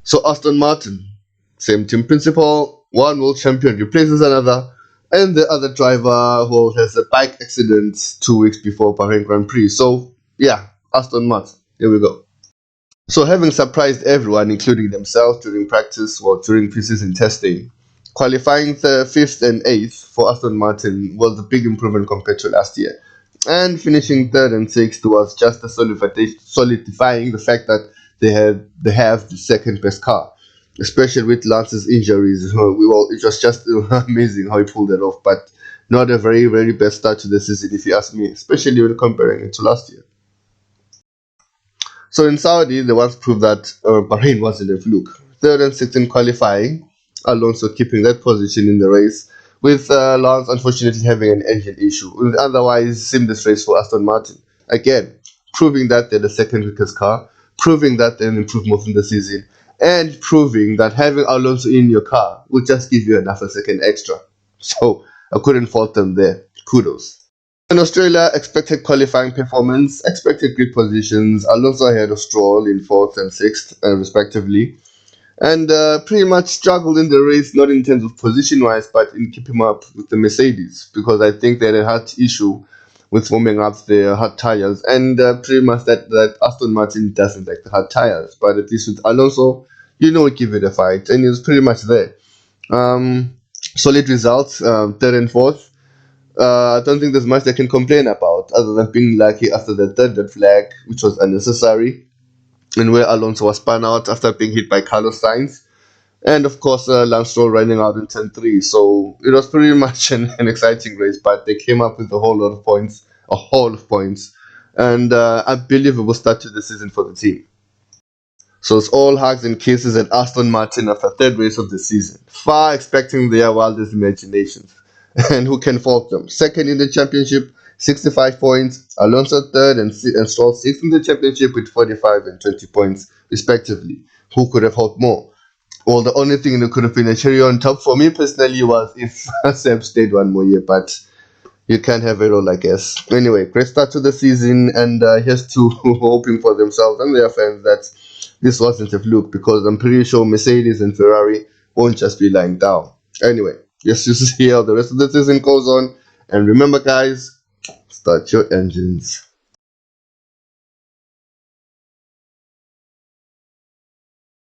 So Aston Martin, same team principal, one world champion replaces another, and the other driver who has a bike accident 2 weeks before Bahrain Grand Prix. So yeah, Aston Martin. Here we go. So having surprised everyone, including themselves, during practice or during preseason testing, qualifying the fifth and eighth for Aston Martin was a big improvement compared to last year. And finishing third and sixth was just a solidifying the fact that they have the second best car, especially with Lance's injuries. It was just amazing how he pulled it off, but not a very best start to the season if you ask me, especially when comparing it to last year. So in Saudi, they once proved that Bahrain wasn't a fluke. Third and sixth in qualifying, Alonso keeping that position in the race, with Lance unfortunately having an engine issue. It would otherwise seamless race for Aston Martin. Again, proving that they're the second weakest car, proving that they're an improvement from the season, and proving that having Alonso in your car will just give you another second extra. So I couldn't fault them there. Kudos. In Australia, expected qualifying performance, expected grid positions, Alonso ahead of Stroll in fourth and sixth, respectively, and pretty much struggled in the race, not in terms of position wise, but in keeping up with the Mercedes, because I think they had a hard issue with warming up their hard tires, and pretty much that Aston Martin doesn't like the hard tires, but at least with Alonso, give it a fight, and he was pretty much there. Solid results, third and fourth. I don't think there's much they can complain about other than being lucky after the third red flag, which was unnecessary, and where Alonso was spun out after being hit by Carlos Sainz. And of course, Lance Stroll running out in turn 3. So it was pretty much an exciting race, but they came up with a whole lot of points, a haul of points, and unbelievable start to the season for the team. So it's all hugs and kisses at Aston Martin after third race of the season, far expecting their wildest imaginations. And who can fault them? Second in the championship, 65 points. Alonso third and Stroll sixth in the championship with 45 and 20 points, respectively. Who could have hoped more? Well, the only thing that could have been a cherry on top for me personally was if Seb stayed one more year, but you can't have it all, I guess. Anyway, great start to the season, and here's to hoping for themselves and their fans that this wasn't a fluke, because I'm pretty sure Mercedes and Ferrari won't just be lying down. Anyway, let's just see how the rest of the season goes on. And remember, guys, start your engines.